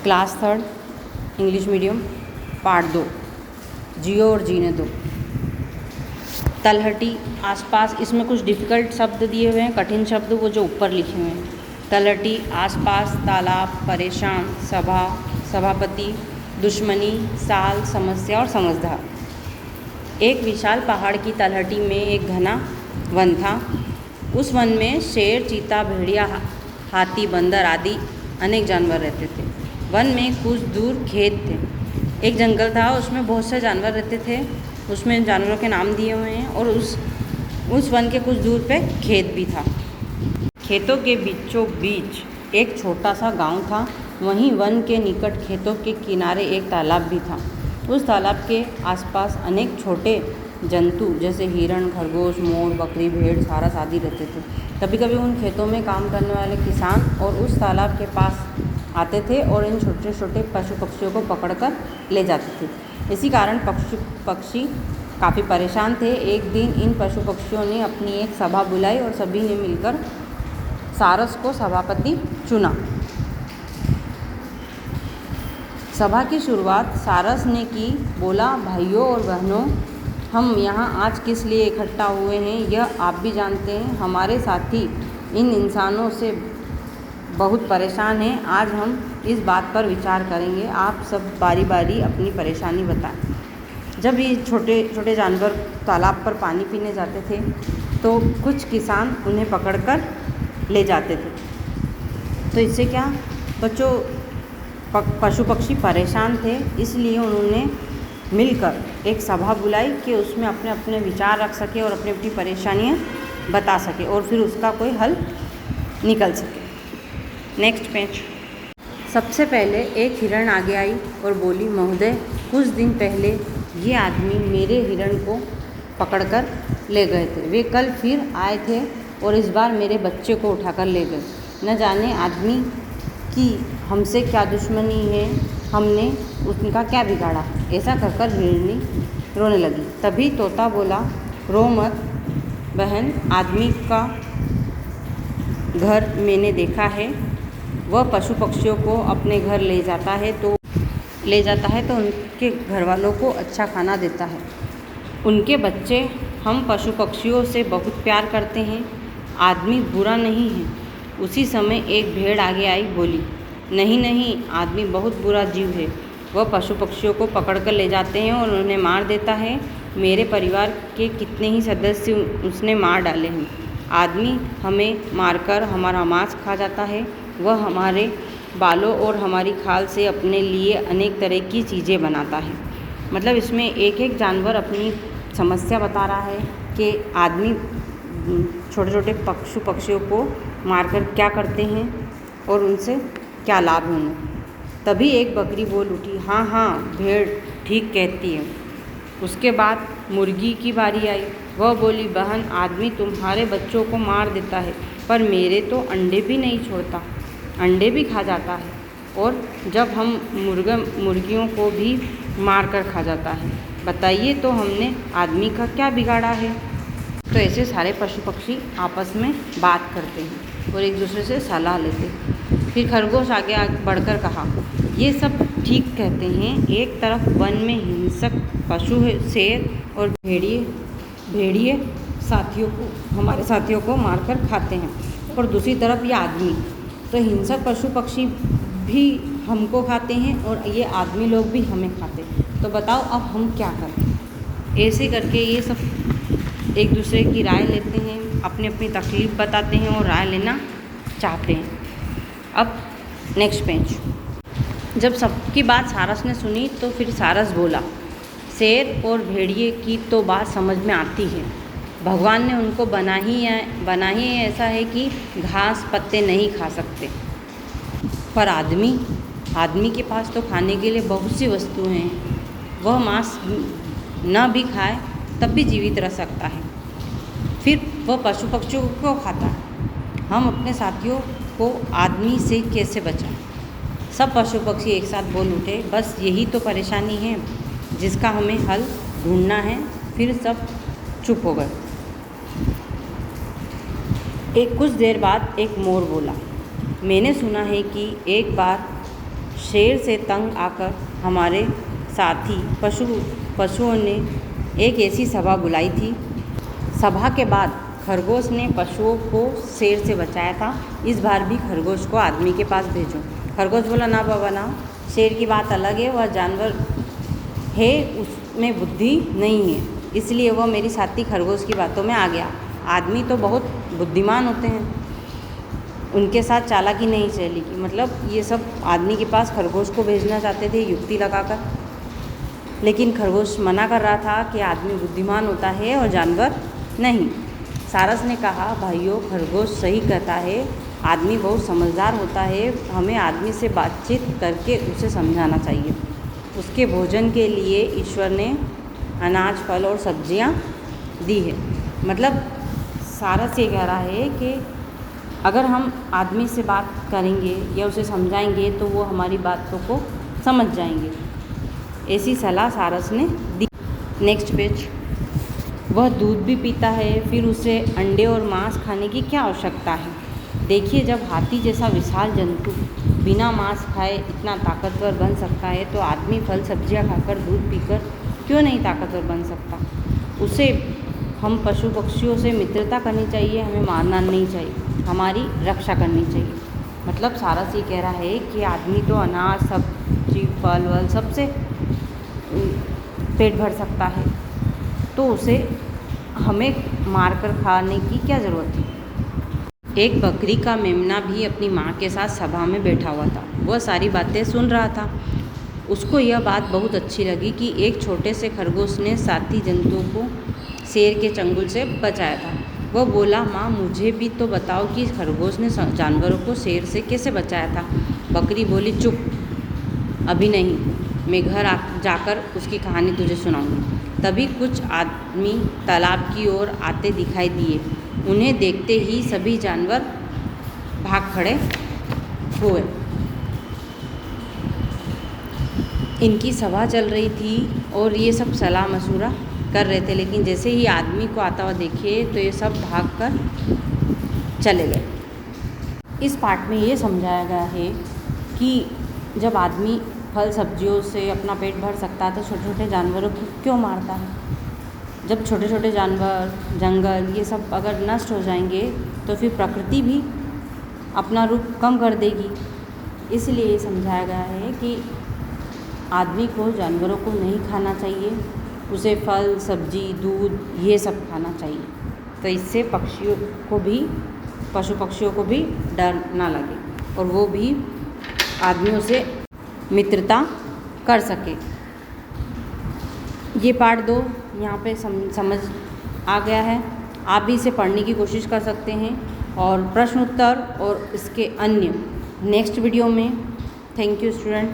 Class third English medium part 2 जियो और जीने दो। तलहटी आसपास, इसमें कुछ डिफ़िकल्ट शब्द दिए हुए हैं, कठिन शब्द वो जो ऊपर लिखे हुए हैं। तलहटी, आसपास, तालाब, परेशान, सभा, सभापति, दुश्मनी, साल, समस्या और समझदार। एक विशाल पहाड़ की तलहटी में एक घना वन था। उस वन में शेर, चीता, भेड़िया, हाथी, बंदर आदि अनेक जानवर रहते थे। वन में कुछ दूर खेत थे। एक जंगल था, उसमें बहुत से जानवर रहते थे। उसमें जानवरों के नाम दिए हुए हैं और उस वन के कुछ दूर पे खेत भी था। खेतों के बीचों बीच एक छोटा सा गांव था। वहीं वन के निकट खेतों के किनारे एक तालाब भी था। उस तालाब के आसपास अनेक छोटे जंतु जैसे हिरण, खरगोश, मोर, बकरी, भेड़, सारस आदि रहते थे। कभी कभी उन खेतों में काम करने वाले किसान और उस तालाब के पास आते थे और इन छोटे छोटे पशु पक्षियों को पकड़कर ले जाते थे। इसी कारण पक्षी काफ़ी परेशान थे। एक दिन इन पशु पक्षियों ने अपनी एक सभा बुलाई और सभी ने मिलकर सारस को सभापति चुना। सभा की शुरुआत सारस ने की। बोला, भाइयों और बहनों, हम यहाँ आज किस लिए इकट्ठा हुए हैं यह आप भी जानते हैं। हमारे साथी इन इंसानों से बहुत परेशान हैं। आज हम इस बात पर विचार करेंगे। आप सब बारी बारी अपनी परेशानी बताएं। जब ये छोटे छोटे जानवर तालाब पर पानी पीने जाते थे तो कुछ किसान उन्हें पकड़कर ले जाते थे। तो इससे क्या बच्चों, पशु पक्षी परेशान थे, इसलिए उन्होंने मिलकर एक सभा बुलाई कि उसमें अपने अपने विचार रख सके और अपनी अपनी परेशानियां बता सके और फिर उसका कोई हल निकल सके। Next page. सबसे पहले एक हिरण आगे आई और बोली, महोदय, कुछ दिन पहले ये आदमी मेरे हिरण को पकड़कर ले गए थे। वे कल फिर आए थे और इस बार मेरे बच्चे को उठाकर ले गए। न जाने आदमी की हमसे क्या दुश्मनी है, हमने उनका क्या बिगाड़ा। ऐसा कहकर हिरनी रोने लगी। तभी तोता बोला, रो मत बहन, आदमी का घर मैंने देखा है। वह पशु पक्षियों को अपने घर ले जाता है तो उनके घर वालों को अच्छा खाना देता है। उनके बच्चे हम पशु पक्षियों से बहुत प्यार करते हैं। आदमी बुरा नहीं है। उसी समय एक भेड़ आगे आई, बोली, नहीं नहीं, आदमी बहुत बुरा जीव है। वह पशु पक्षियों को पकड़कर ले जाते हैं और उन्हें मार देता है। मेरे परिवार के कितने ही सदस्य उसने मार डाले हैं। आदमी हमें मारकर हमारा मांस खा जाता है। वह हमारे बालों और हमारी खाल से अपने लिए अनेक तरह की चीज़ें बनाता है। मतलब इसमें एक एक जानवर अपनी समस्या बता रहा है कि आदमी छोटे छोटे पशु पक्षियों को मारकर क्या करते हैं और उनसे क्या लाभ है उन्हें। तभी एक बकरी बोल उठी, हाँ हाँ, भेड़ ठीक कहती है। उसके बाद मुर्गी की बारी आई। वह बोली, बहन, आदमी तुम्हारे बच्चों को मार देता है पर मेरे तो अंडे भी नहीं छोड़ता, अंडे भी खा जाता है और जब हम मुर्गियों को भी मार कर खा जाता है। बताइए तो हमने आदमी का क्या बिगाड़ा है। तो ऐसे सारे पशु पक्षी आपस में बात करते हैं और एक दूसरे से सलाह लेते हैं। फिर खरगोश आगे बढ़कर कहा, ये सब ठीक कहते हैं। एक तरफ वन में हिंसक पशु शेर और भेड़िए हमारे साथियों को मारकर खाते हैं और दूसरी तरफ ये आदमी। तो हिंसक पशु पक्षी भी हमको खाते हैं और ये आदमी लोग भी हमें खाते हैं। तो बताओ अब हम क्या करें। ऐसे करके ये सब एक दूसरे की राय लेते हैं, अपनी अपनी तकलीफ़ बताते हैं और राय लेना चाहते हैं। अब नेक्स्ट पेज। जब सबकी बात सारस ने सुनी तो फिर सारस बोला, शेर और भेड़िए की तो बात समझ में आती है। भगवान ने उनको बना ही ऐसा है कि घास पत्ते नहीं खा सकते। पर आदमी के पास तो खाने के लिए बहुत सी वस्तुएं हैं। वह मांस न भी खाए तब भी जीवित रह सकता है। फिर वह पशु पक्षियों को क्यों खाता है। हम अपने साथियों को आदमी से कैसे बचाएं। सब पशु पक्षी एक साथ बोल उठे, बस यही तो परेशानी है जिसका हमें हल ढूंढना है। फिर सब चुप हो गए। कुछ देर बाद एक मोर बोला, मैंने सुना है कि एक बार शेर से तंग आकर हमारे साथी पशुओं ने एक ऐसी सभा बुलाई थी। सभा के बाद खरगोश ने पशुओं को शेर से बचाया था। इस बार भी खरगोश को आदमी के पास भेजो। खरगोश बोला, ना बाबा ना, शेर की बात अलग है, वह जानवर है, उसमें बुद्धि नहीं है, इसलिए वह मेरी साथी खरगोश की बातों में आ गया। आदमी तो बहुत बुद्धिमान होते हैं, उनके साथ चालाकी नहीं चलेगी। मतलब ये सब आदमी के पास खरगोश को भेजना चाहते थे युक्ति लगाकर, लेकिन खरगोश मना कर रहा था कि आदमी बुद्धिमान होता है और जानवर नहीं। सारस ने कहा, भाइयों, खरगोश सही कहता है, आदमी बहुत समझदार होता है, हमें आदमी से बातचीत करके उसे समझाना चाहिए। उसके भोजन के लिए ईश्वर ने अनाज, फल और सब्जियां दी है। मतलब सारस ये कह रहा है कि अगर हम आदमी से बात करेंगे या उसे समझाएंगे तो वो हमारी बातों को समझ जाएंगे। ऐसी सलाह सारस ने दी। Next page. वह दूध भी पीता है, फिर उसे अंडे और मांस खाने की क्या आवश्यकता है? देखिए, जब हाथी जैसा विशाल जंतु बिना मांस खाए इतना ताकतवर बन सकता है, तो आदमी फल सब्जियां खाकर, दूध पीकर क्यों नहीं ताकतवर बन सकता? उसे हम पशु पक्षियों से मित्रता करनी चाहिए, हमें मारना नहीं चाहिए, हमारी रक्षा करनी चाहिए। मतलब सारस ये कह रहा है कि आदमी तो अनाज, सब्जी, फल वल सबसे पेट भर सकता है, तो उसे हमें मारकर खाने की क्या ज़रूरत है? एक बकरी का मेमना भी अपनी माँ के साथ सभा में बैठा हुआ था। वह सारी बातें सुन रहा था। उसको यह बात बहुत अच्छी लगी कि एक छोटे से खरगोश ने साथी जंतुओं को शेर के चंगुल से बचाया था। वह बोला, माँ, मुझे भी तो बताओ कि खरगोश ने जानवरों को शेर से कैसे बचाया था? बकरी बोली, चुप, अभी नहीं, मैं घर जाकर उसकी कहानी तुझे सुनाऊंगी। तभी कुछ आदमी तालाब की ओर आते दिखाई दिए। उन्हें देखते ही सभी जानवर भाग खड़े हुए। इनकी सभा चल रही थी और ये सब सलाह मशूरा कर रहे थे, लेकिन जैसे ही आदमी को आता हुआ देखे तो ये सब भागकर चले गए। इस पार्ट में ये समझाया गया है कि जब आदमी फल सब्जियों से अपना पेट भर सकता है तो छोटे छोटे जानवरों को क्यों मारता है? जब छोटे छोटे जानवर, जंगल, ये सब अगर नष्ट हो जाएंगे तो फिर प्रकृति भी अपना रूप कम कर देगी। इसलिए ये समझाया गया है कि आदमी को जानवरों को नहीं खाना चाहिए, उसे फल, सब्जी, दूध ये सब खाना चाहिए, तो इससे पक्षियों को भी, पशु पक्षियों को भी डर ना लगे और वो भी आदमियों से मित्रता कर सके। ये पार्ट 2 यहाँ पे समझ आ गया है। आप भी इसे पढ़ने की कोशिश कर सकते हैं और प्रश्न उत्तर और इसके अन्य नेक्स्ट वीडियो में। Thank you student.